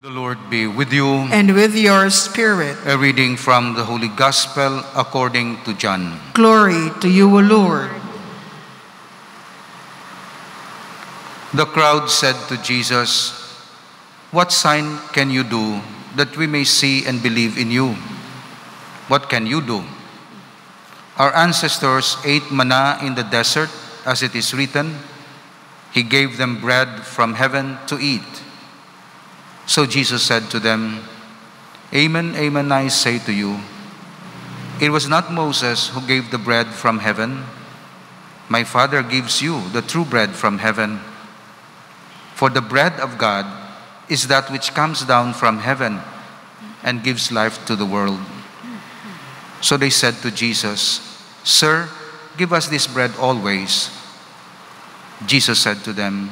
The Lord be with you. And with your spirit. A reading from the Holy Gospel according to John. Glory to you, O Lord. The crowd said to Jesus, "What sign can you do that we may see and believe in you? What can you do? Our ancestors ate manna in the desert, as it is written, He gave them bread from heaven to eat." So Jesus said to them, "Amen, amen, I say to you, it was not Moses who gave the bread from heaven. My Father gives you the true bread from heaven. For the bread of God is that which comes down from heaven and gives life to the world." So they said to Jesus, "Sir, give us this bread always." Jesus said to them,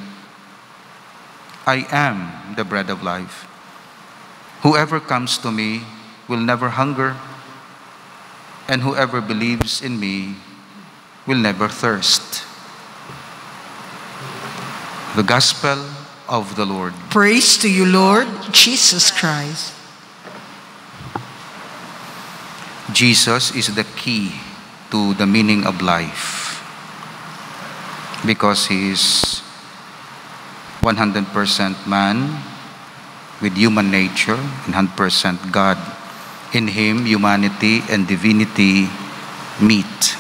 "I am the bread of life. Whoever comes to me will never hunger, and whoever believes in me will never thirst." The Gospel of the Lord. Praise to you, Lord Jesus Christ. Jesus is the key to the meaning of life because He is 100% man with human nature and 100% God. In Him, humanity and divinity meet.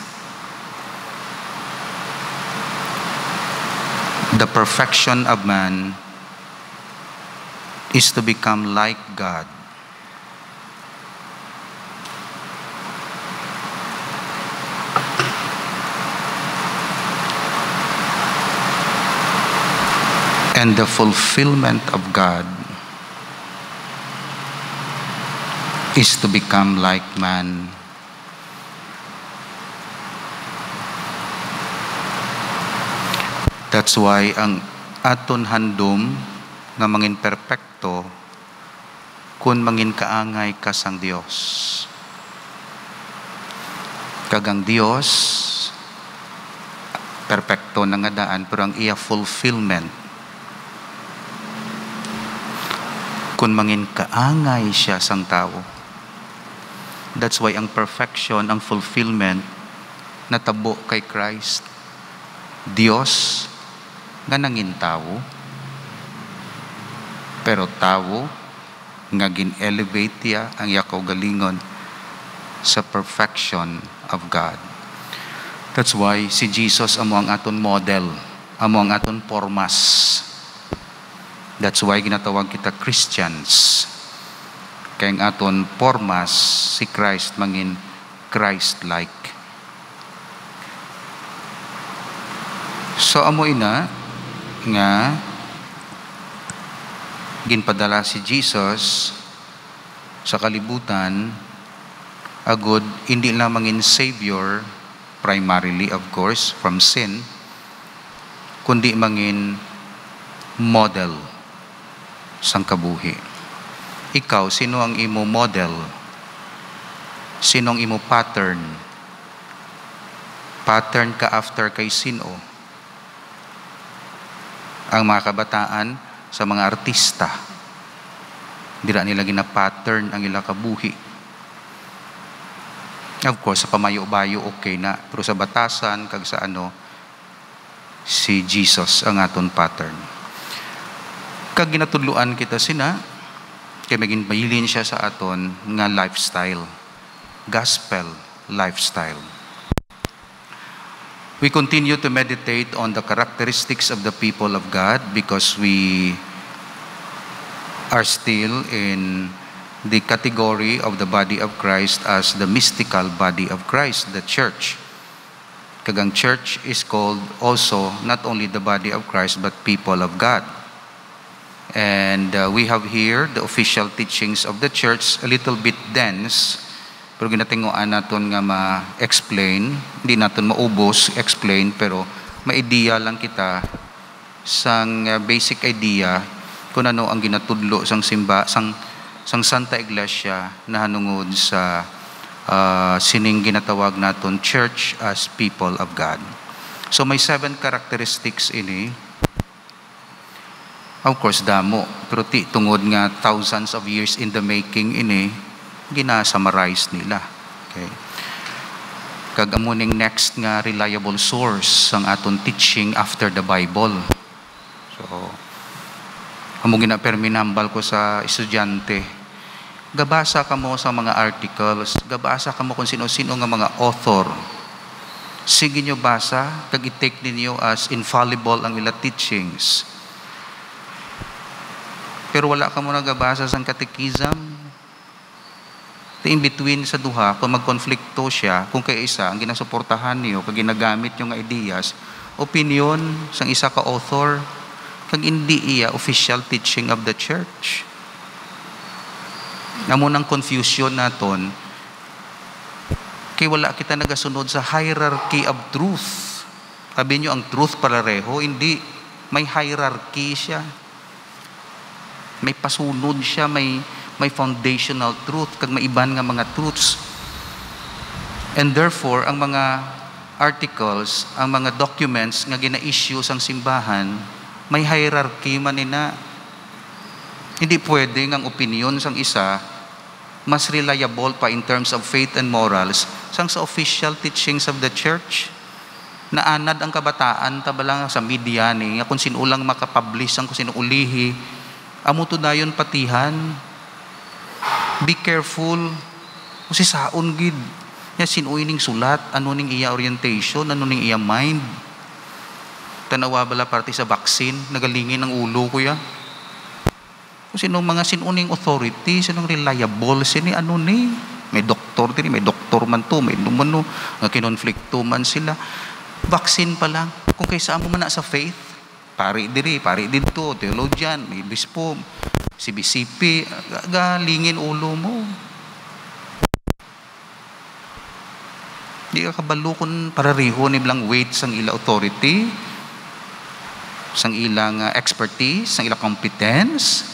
The perfection of man is to become like God. And the fulfillment of God is to become like man. That's why ang aton handom nga mangin perpekto kun mangin kaangay ka sang Dios. Kagang Dios perpekto na nga daan pero ang iya fulfillment kun mangin kaangay siya sang tao. That's why ang perfection, ang fulfillment natabo kay Christ. Dios nga nangin tao, pero tao nga gin-elevate niya ang yakaw galingon sa perfection of God. That's why si Jesus amo ang aton model, amo ang aton pormas. That's why ginatawag kita Christians. Kaya ang aton pormas si Christ mangin Christ-like. So amo ina nga ginpadala si Jesus sa kalibutan agud hindi lang mangin Savior primarily of course from sin kundi mangin model sang kabuhi. Ikaw, sino ang imo model? Sino ang imo pattern? Pattern ka after kay sino? Ang mga kabataan sa mga artista. Dira nila gina-pattern ang ila kabuhi. Of course, sa pamayo-bayo okay na. Pero sa batasan, kag sa si Jesus ang aton pattern. Kag ginatudluan kita sina, kay maging bayilin siya sa aton nga lifestyle. Gospel lifestyle. We continue to meditate on the characteristics of the people of God because we are still in the category of the body of Christ as the mystical body of Christ, the church. Kagang church is called also not only the body of Christ but people of God. And we have here the official teachings of the church, a little bit dense, pero ginatinguan natin nga ma-explain, hindi natin maubos, explain, pero ma-idea lang kita sang basic idea kung ano ang ginatudlo sang simba, sang Santa Iglesia na hanungod sa sining ginatawag naton church as people of God. So may 7 characteristics ini. Of course, damo. Pero tungod nga thousands of years in the making ini, gina-summarize nila. Okay. Kag amuning next nga reliable source ang aton teaching after the Bible. So, amo gina-perminambal ko sa estudyante. Gabasa ka mo sa mga articles, gabasa ka mo kung sino-sino nga mga author. Sige nyo basa, kag i-take ninyo as infallible ang ila teachings. Pero wala ka mo nagabasa sa katekism. In between sa duha, kung magkonflikto siya, kung kay isa, ang ginasuportahan niyo, kag ginagamit yung ideas, opinion sang isa ka author, kag hindi iya official teaching of the church. Namun ang confusion naton, kay wala kita nagasunod sa hierarchy of truth. Sabi nyo, ang truth pareho, hindi. May hierarchy siya. May pasunod siya, may foundational truth, kag may iban nga mga truths. And therefore, ang mga articles, ang mga documents nga gina-issue sang simbahan, may hierarchy man nina. Hindi pwede ang opinion sang isa mas reliable pa in terms of faith and morals sang sa official teachings of the church. Naanad ang kabataan tabalang sa media ni nga kung sino lang makapublish ang kung sino ulihi. Amo to dayon patihan. Be careful. Kasi saon gid. Ya sinuy ning sulat, ano ning iya orientation, ano ning iya mind. Tanawa bala parte sa vaccine, nagalingin ang ulo ko ya. Kung sino mga sinuning authority, sinong reliable, sini ano ni. May doktor din, may doktor man to, may numano, kinonflikto man sila. Vaccine pa lang. Kung kaysa mo man na sa faith, pari dito, theologian, may bispo, CBCP, galingin ulo mo. Di ka kabalo kung parareho ni bilang weight sang ila authority, sang ilang expertise, sang ilang competence.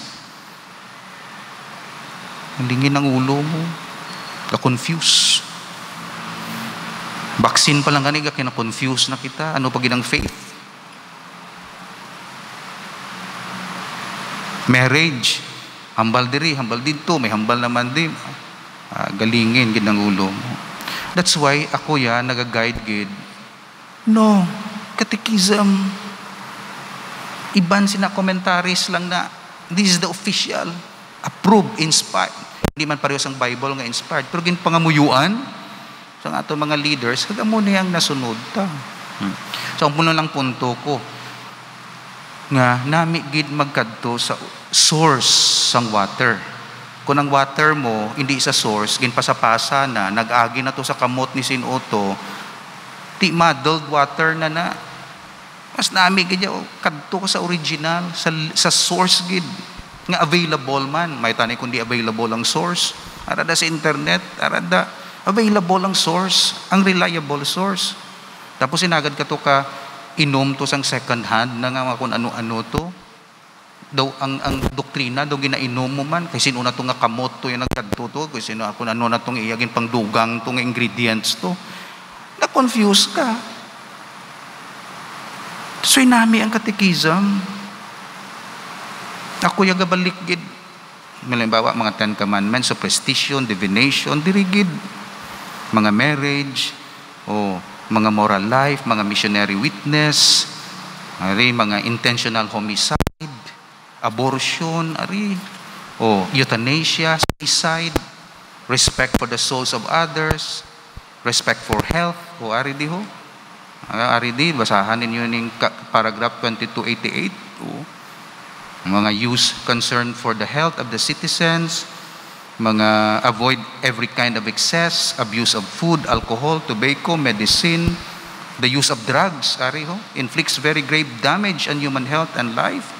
Lingin ang ulo mo. Ka-confuse. Vaccine pa lang ganun, kina-confuse na kita. Ano pa ginang faith? Marriage, hambal diri, hambal dito, may hambal naman din. Galingin, ginang ulo mo. That's why ako nag-guide gid. No, catechism. Iban sina commentaries lang na this is the official, approved, inspired. Hindi man pareho sang Bible nga inspired, pero ginpangamuyuan sa ato mga leaders, kag amo niyang nasunod ta. So ang puno lang punto ko nga nami gid magkadto sa source sang water. Kung ang water mo hindi sa source, ginpasapasa na, nag-agi na to sa kamot ni Sinoto, ti muddled water na. Mas nami gid kadto sa original, sa source gid nga available man. May tani kundi available ang source. Arada sa internet, arada available ang source, ang reliable source. Tapos sinagad ka to ka inom to sang second hand na nga kung ano-ano to. Daw ang doktrina daw ginainom mo man kay sino na to nga kamot to yung nagkadto to, kay sino ako ano na tong iyagin pangdugang tong ingredients to. Na confuse ka. So inami ang catechism. Ako yung gabalik gid. Halimbawa mga 10 commandments, superstition, divination, dirigid. Mga marriage, o mga moral life, mga missionary witness, mga intentional homicide, abortion, euthanasia, suicide, respect for the souls of others, respect for health, basahan ninyo yung paragraph 2288, mga use concern for the health of the citizens, mga avoid every kind of excess, abuse of food, alcohol, tobacco, medicine, the use of drugs, inflicts very grave damage on human health and life,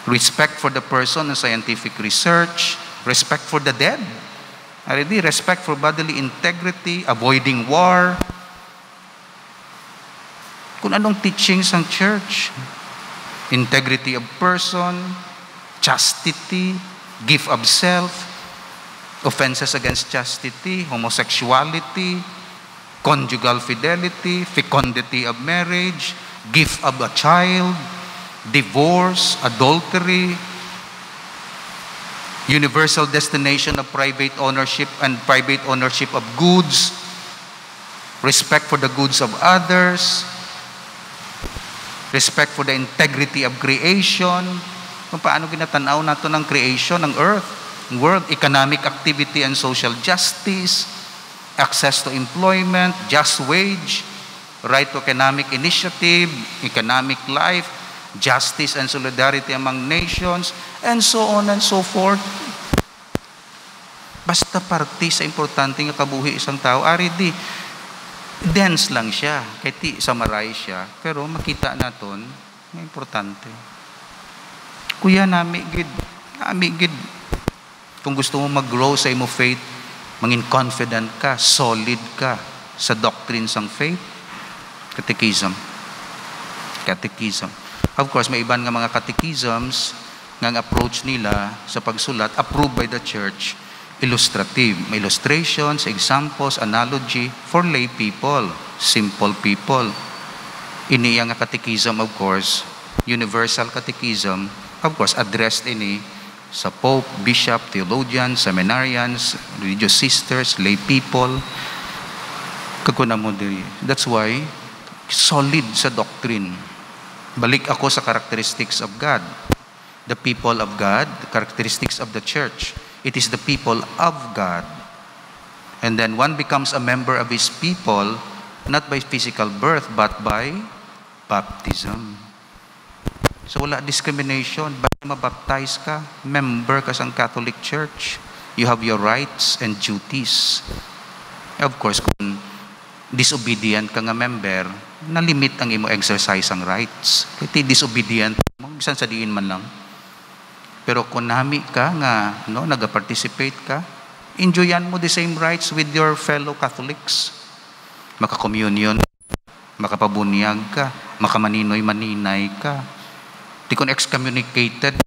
respect for the person and scientific research, respect for the dead, respect for bodily integrity, avoiding war. Kung anong teachings ng church, integrity of person, chastity, gift of self, offenses against chastity, homosexuality, conjugal fidelity, fecundity of marriage, gift of a child, divorce, adultery, universal destination of private ownership and private ownership of goods, respect for the goods of others, respect for the integrity of creation, kung paano ginatanaw nato ng creation, ng earth, world, economic activity and social justice, access to employment, just wage, right to economic initiative, economic life, justice and solidarity among nations, and so on and so forth. Basta parte sa importante nga kabuhi isang tao, ari di, dense lang siya, kaya ti summarize siya, pero makita naton, nga importante. Kuya, nami gid, kung gusto mo mag-grow sa imo faith, mangin confident ka, solid ka sa doctrines ng faith, catechism. Of course, may iban nga mga catechisms nga ang approach nila sa pagsulat, approved by the church, illustrative. May illustrations, examples, analogy for lay people, simple people. Ini nga catechism, of course, universal catechism, of course, addressed ini sa Pope, Bishop, theologians, seminarians, religious sisters, lay people. Kaguna mo diri. That's why, solid sa doctrine. Balik ako sa characteristics of God. The people of God, the characteristics of the church. It is the people of God. And then one becomes a member of His people, not by physical birth, but by baptism. So wala discrimination. Basta mabaptize ka, member ka sa Catholic Church, you have your rights and duties. Of course, kung disobedient ka nga member, na-limit ang imo exercise ang rights. Kaya disobedient mo, bisan sa diin man lang. Pero kung nami ka nga, nag-participate ka, enjoyan mo the same rights with your fellow Catholics. Maka-communion, makapabunyag ka, makamaninoy-maninay ka. Di kung excommunicated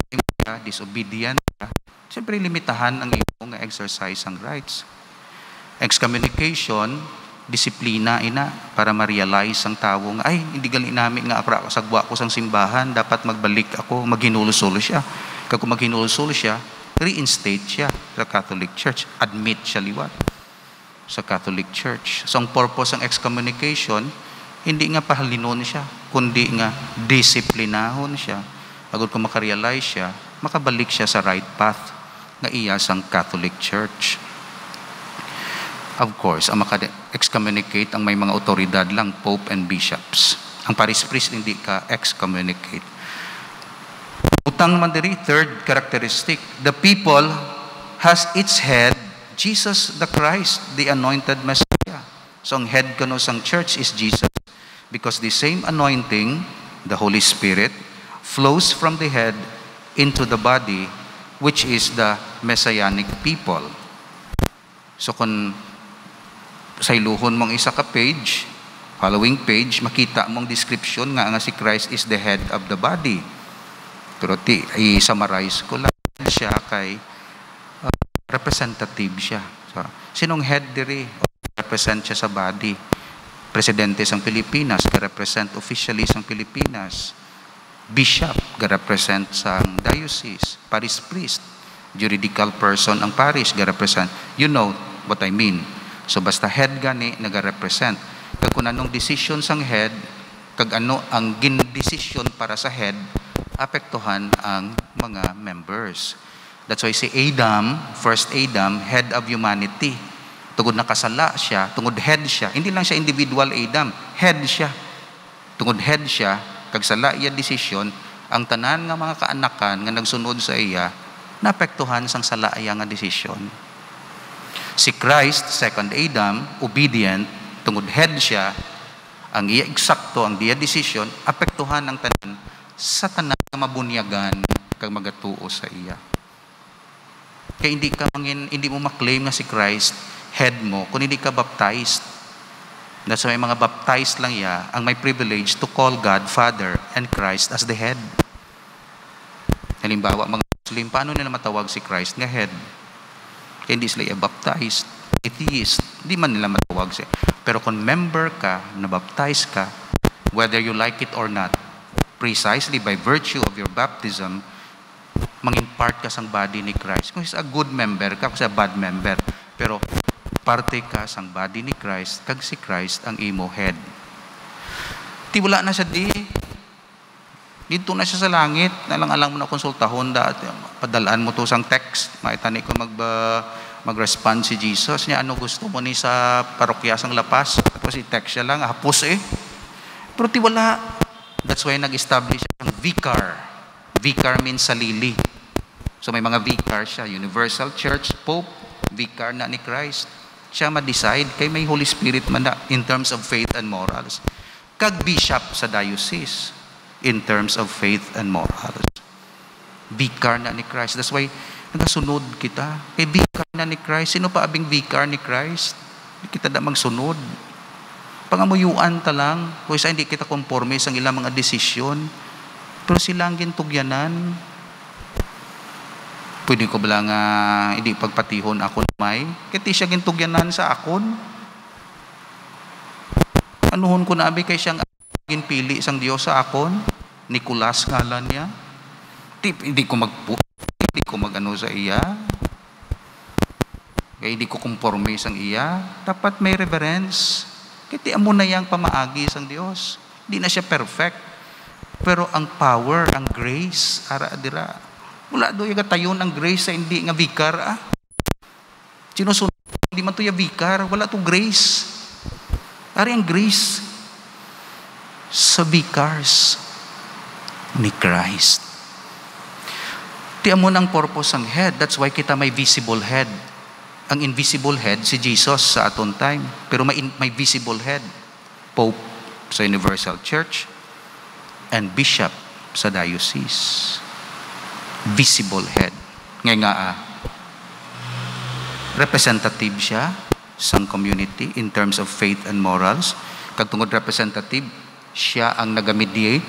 ka, disobedient ka, siyempre limitahan ang iyong exercise ang rights. Excommunication, disiplina ina para ma-realize ang tao nga, ay, hindi gali namin nga sagwa ko sang simbahan, dapat magbalik ako, maghinulo-sulo siya. Kung maghinulo-sulo siya, reinstate siya sa Catholic Church. Admit siya liwat sa Catholic Church. So, ang purpose ng excommunication, hindi nga pahalinon siya, kundi nga disiplinahon siya. Agad kung makarealize siya, makabalik siya sa right path nga iya sang Catholic Church. Of course, ang maka-excommunicate ang may mga otoridad lang, Pope and Bishops. Ang Paris Priest, hindi ka excommunicate. Utang man diri, third characteristic, the people has its head, Jesus the Christ, the anointed Messiah. So ang head kano sang church is Jesus. Because the same anointing, the Holy Spirit, flows from the head into the body, which is the Messianic people. So kung sa iluhon mong isa ka page, following page, makita mong description nga si Christ is the head of the body. Pero i-summarize ko lang siya kay representative siya. So, sinong head diri? Represent siya sa body. Presidente sang Pilipinas, ga-represent officially sang Pilipinas. Bishop, ga-represent sang diocese. Parish priest, juridical person ang parish, ga-represent. You know what I mean. So basta head gani naga-represent. Kag kung anong decision sang head, kag ano ang gin-decision para sa head, apektuhan ang mga members. That's why si Adam, first Adam, head of humanity. Tungod nakasala siya, tungod head siya. Hindi lang siya individual Adam, head siya. Tungod head siya, kag sala iya decision, ang tanan nga mga kaanakan nga nagsunod sa iya, naapektuhan sang sala iya nga decision. Si Christ, second Adam, obedient, tungod head siya, ang iya eksakto, ang iya decision, apektuhan ang tanan sa tanan nga mabunyagan kag magatuo sa iya. Kaya hindi mo maklaim na si Christ head mo kung hindi ka baptized. That's why mga baptized lang iya ang may privilege to call God Father and Christ as the head. Halimbawa, mga Muslim, paano nila matawag si Christ nga head? Kaya hindi sila baptized, atheist, hindi man nila matawag siya. Pero kung member ka, nabaptize ka, whether you like it or not, precisely by virtue of your baptism, mangin part ka sang body ni Christ. Kung is a good member ka, kung is a bad member, pero parte ka sang body ni Christ, kag si Christ ang imo head. Ti wala na siya dito na siya sa langit, nalang-alang mo na konsultahon, padalaan mo to sang text, maitani ko mag-respond si Jesus niya, ano gusto mo ni sa parokya sang lapas, tapos i-text siya lang, hapos pero ti wala. That's why nag-establish ang vicar. Vicar means salili. So may mga vicar siya, Universal Church, Pope, vicar na ni Christ. Siya ma-decide, kay may Holy Spirit man na in terms of faith and morals. Kag bishop sa diocese, in terms of faith and morals. Vicar na ni Christ. That's why nagasunod kita. Kay vicar na ni Christ. Sino pa abing vicar ni Christ? Hindi kita da magsunod. Pangamuyuan ta lang. Kung isa hindi kita conforme sa ilang mga desisyon. Pero silang gintugyanan. Pwede ko ba lang hindi pagpatihon ako may? Kaya siya gintugyanan sa akon. Anuhon ko na abi kay siyang ginpili sang Dios sa akon. Nicolas ngalan niya. Hindi ko magano sa iya. Kaya hindi ko conforme sang iya. Dapat may reverence. Kaya amo na yang pamaagi sang Dios. Hindi na siya perfect. Pero ang power, ang grace, ara dira. Wala do yung tayon ang grace sa hindi nga vicar. Sinusunod, hindi man to yung vicar. Wala to grace. Ari ang grace sa vicars ni Christ. Tiyan mo ng purpose ang head. That's why kita may visible head. Ang invisible head, si Jesus sa aton time. Pero may visible head. Pope sa Universal Church and bishop sa diocese. Visible head. Nga representative siya sa community in terms of faith and morals. Kag tungod representative, siya ang nagamediate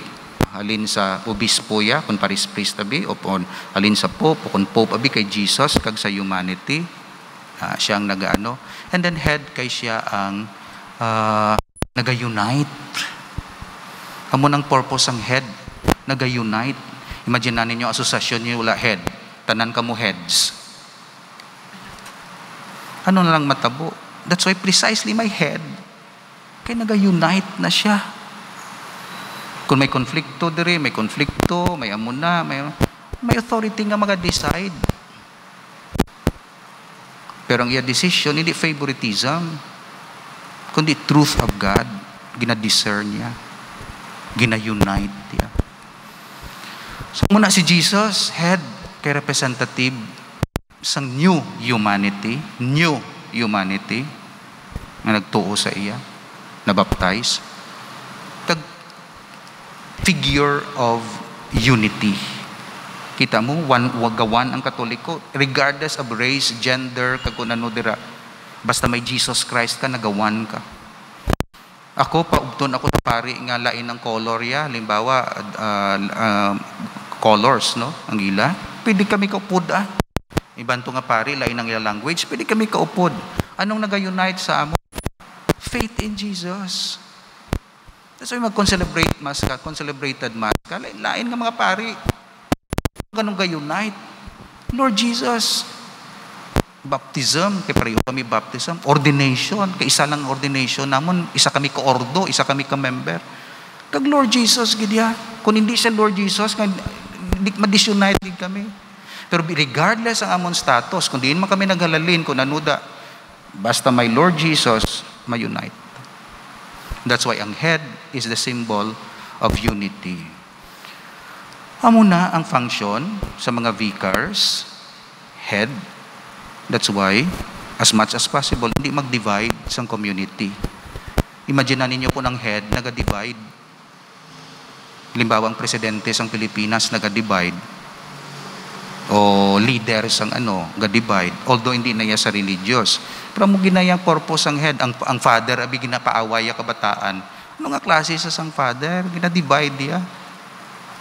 halin sa obispo ya, kung paris priest abi, o halin sa pope, o kung pope abi kay Jesus, kag sa humanity, siya ang nagaano. And then head kay siya ang naga-unite. Amo ng purpose ang head, naga-unite. Imagine na ninyo, asosasyon niyo wala head, tanan ka mo heads. Ano na lang matabo? That's why precisely my head, kaya naga-unite na siya. Kung may konflikto diri, may konflikto, may amuna, may authority nga mag-decide. Pero ang iya decision, hindi favoritism, kundi truth of God, gina-discern niya, gina-unite niya. So muna si Jesus, head, kay representative sa new humanity, na nagtuo sa iya, na-baptize, figure of unity. Kita mo, wagawan ang Katoliko, regardless of race, gender, kagunano dira. Basta may Jesus Christ ka, nagawan ka. Ako, paubton ako sa pari nga lain ng color ya. Halimbawa, colors, no? Ang ila. Pwede kami kaupod, Ibanto nga pari, lain ng ila language. Pwede kami kaupod. Anong naga-unite sa amo? Faith in Jesus. That's why mag-concelebrate mass ka, concelebrated mass ka, lain nga mga pari. Ganun ka-unite. Lord Jesus, baptism, kay pareho kami baptism, ordination, kay isa lang ordination namon, isa kami ka-ordo, isa kami ka-member. Kag Lord Jesus, gidya, kung hindi siya Lord Jesus, hindi ma-disunite kami. Pero regardless ang amon status, kung diin man kami naghalalin, kung nanuda, basta may Lord Jesus, ma-unite. That's why ang head is the symbol of unity. Amo na ang function sa mga vicars, head. That's why, as much as possible, hindi mag-divide sa community. Imagine na ninyo po ng head, naga-divide. Halimbawa, ang presidente sa Pilipinas, naga-divide. O leaders ang ga-divide. Although hindi na yan sa religious. Pero mo ginayang purpose ang head. Ang father, abi ginapaaway ang kabataan. Ano nga klase sa sang father? Gina-divide niya.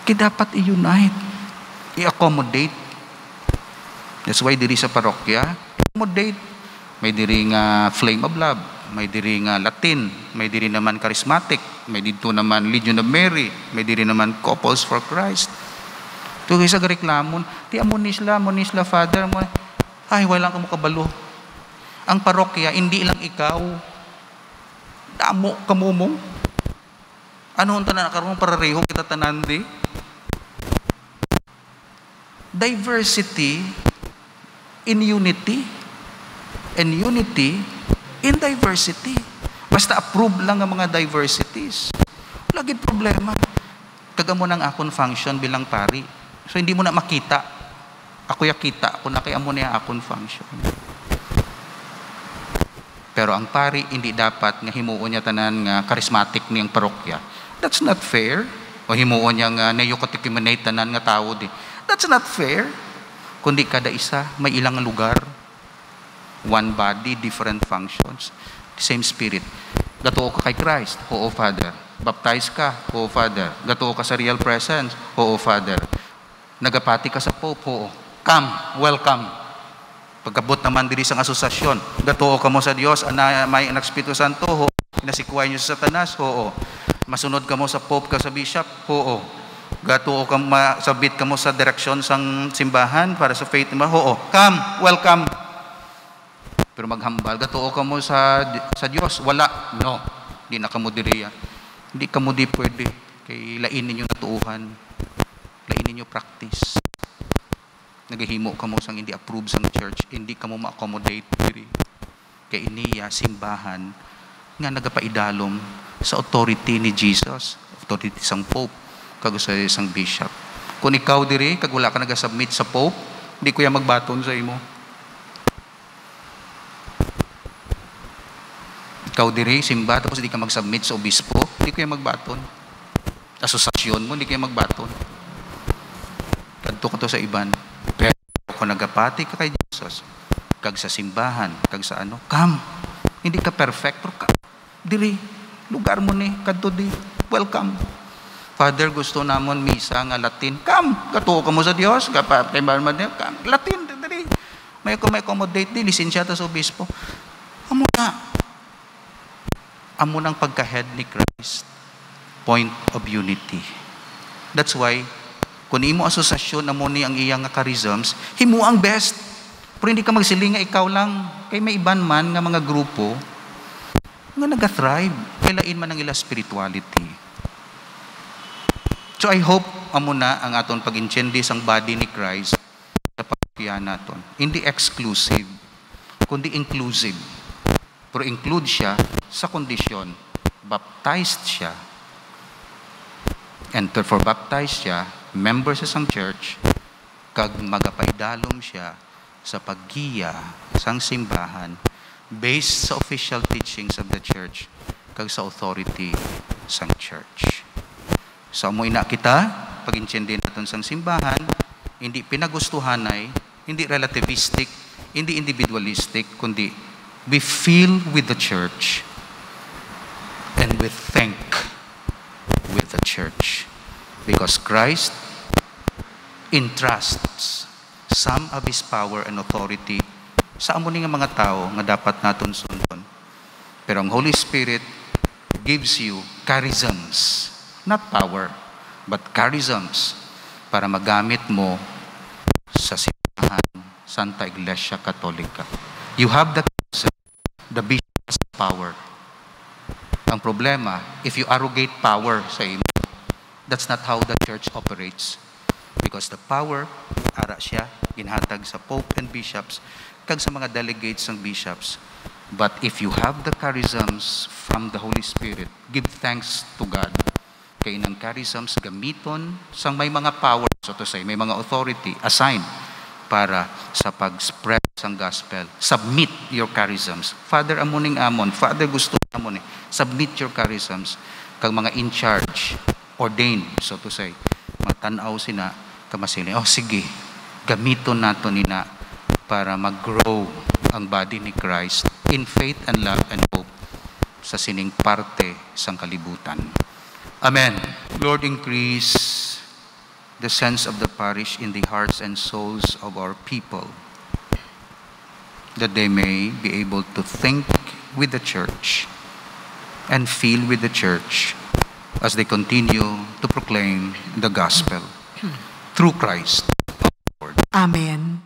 Kaya dapat i-unite. I-accommodate. That's why diri sa parokya, accommodate. May diri nga flame of love. may diri nga Latin, may diri naman charismatic, may dito naman Legion of Mary, may diri naman Couples for Christ. Ito sa reklamon, ti amon nisla, Father, mo, ay, wala kang makabalo. Ang parokya, hindi lang ikaw. Damo, kamumong. Ano ang tanan, karong parareho kita tanan di? Diversity in unity. And unity in diversity. Basta approve lang ang mga diversities. Lagi problema. Kagamo ng akong function bilang pari. So hindi mo na makita. Ako yakita. Ako na kaya mo na akong function. Pero ang pari, hindi dapat nga himuon niya tanan nga charismatic niyang parokya. That's not fair. O himuon niya nga neocoticumenate tanan nga tao di. That's not fair. Kundi kada isa, may ilang lugar. One body, different functions. Same spirit. Gatuo ka kay Christ. Oo, Father. Baptize ka. Oo, Father. Gatuo ka sa real presence. Oo, Father. Nagapati ka sa Pope. Oo. Come. Welcome. Pagkabot naman diri sa asosasyon. Gatuo ka mo sa Dios. May anak Espiritu Santo. Oo. Nasikuhay niyo sa Satanas. Oo. Masunod ka mo sa Pope ka sa Bishop. Oo. Gatuo ka masabit ka mo sa direksyon sang simbahan para sa faith mo. Oo. Come. Welcome. Pero maghambal, gatuo ka mo sa Diyos. Wala. No. Hindi na ka mo diriya. Hindi ka mo di pwede. Kay lain ninyo natuuhan. Lain ninyo practice. Nagahimo ka mo sang hindi approve sang church. Hindi ka mo ma-accommodate diri. Kay iniya, simbahan, nga nagapaidalom sa authority ni Jesus. Authority sang Pope. Kag sa isang bishop. Kung ikaw diri, kag wala ka nagasubmit sa Pope, hindi ko yan magbaton sa imo. Ikaw diri, simba, tapos hindi ka mag-submit sa obispo, hindi ko yung magbaton. Asosasyon mo, hindi ko yung magbaton. Kadto ka to sa iban. Pero kung nagapati ka kay Jesus, kag sa simbahan, kag sa ano, come. Hindi ka perfect, pero diri, lugar mo ni, kadto di, welcome. Father, gusto namon misa nga Latin. Come, katuo ka mo sa Dios, kapatay ba man niya, Latin, diri. May accommodate di, lisensyata sa obispo. Amo na. Amo ng pagka-head ni Christ, point of unity. That's why, kung imo asosasyon amo ni ang iyang charisms, himo ang best. Pero hindi ka magsiling nga ikaw lang. Kay may iban man nga mga grupo nga nag-thrive. Kailain man ang ila spirituality. So I hope amo na ang aton pag-intindi sang body ni Christ sa pagkiya naton. Hindi exclusive, kundi inclusive. Pero include siya sa kondisyon, baptized siya. And for baptized siya, member sa isang church, kag magapaidalom siya sa paggiya sang simbahan based sa official teachings of the church, kag sa authority sang church. So mo ina kita, pag-intindi natin sang simbahan, hindi pinagustuhanay, hindi relativistic, hindi individualistic, kundi we feel with the church and we think with the church because Christ entrusts some of His power and authority sa amo nga mga tao nga dapat naton sundon. Pero ang Holy Spirit gives you charisms, not power, but charisms para magamit mo sa simbahan Santa Iglesia Katolika. You have the bishop has power. Ang problema, if you arrogate power sa imo, that's not how the church operates. Because the power, ara siya, ginhatag sa Pope and bishops, kag sa mga delegates ng bishops. But if you have the charisms from the Holy Spirit, give thanks to God. Kay nang charisms gamiton sang may mga power, so to say, may mga authority assigned para sa pag-spread sang gospel. Submit your charisms. Father, amuning amon. Father, gusto amon eh. Submit your charisms. Kag mga in charge, ordained, so to say. Matanaw sina, kamasili. Oh, sige. Gamiton nato nina para mag-grow ang body ni Christ in faith and love and hope sa sining parte sang kalibutan. Amen. Lord, increase the sense of the parish in the hearts and souls of our people, that they may be able to think with the church and feel with the church as they continue to proclaim the gospel through Christ. Amen.